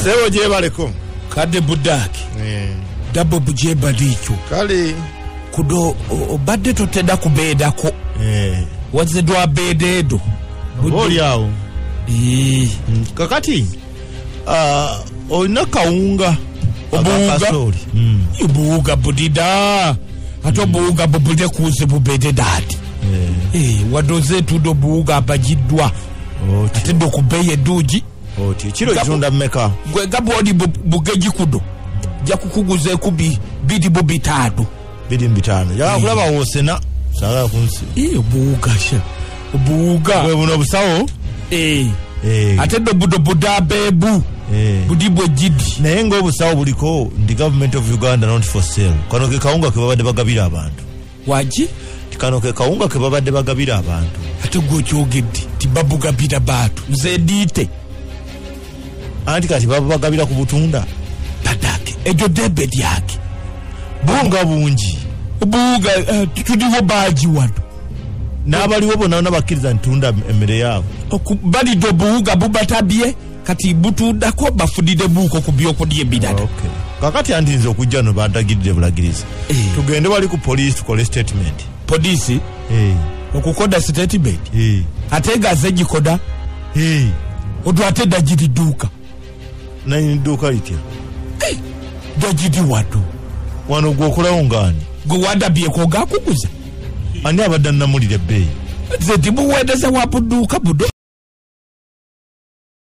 Sebo je baleko. Kade budaki. Dabo buje badicho. Kale kudo obadde totenda kubeedako. Wazidwa bededo. Boli yao. Kakati oyina kawunga obuuga ibuuga budida ato buuga bubulye kuze bubede dati wadoze tudo buuga abajiddwa ate ndo kubeye duji kiro kitunda mmeka gwe gabodi bugeji kudo jakukuguze kubi bidi bubitatu bidi mbitano ya kulaba wosena sala kunsi buuga sha buuga gwe buno busawo ate ndo budo budabebu budibwe jidi naye ngo obusawo buliko ndi government of Uganda not for sale kano ke kawunga ke babadde bagabira abantu waji kano ke kawunga ke babadde bagabira abantu ate gokyogedde tibabu gabira batu nze dite anti kati babu bagabira ku butunda badake ejo debe dyake bunga bungi buuga tudiwo baji wano n'abaliwo bonna bakkiriza ntunda emmere yaabo bali do buuga bubatabye kati butundako bafudide buko kubyokulya ebirala kakati andinze okujja no bandagirire bulagiriza tugende wali ku police tukole statement police okukoda statement ate gaze gikoda odwate dajiri duka nani duka litya dajiri wano gwokolawo ngani gwe wadabye ko gakuguza ani abadde namulire ebbeeyi ze tibuwedeza wabuduka budo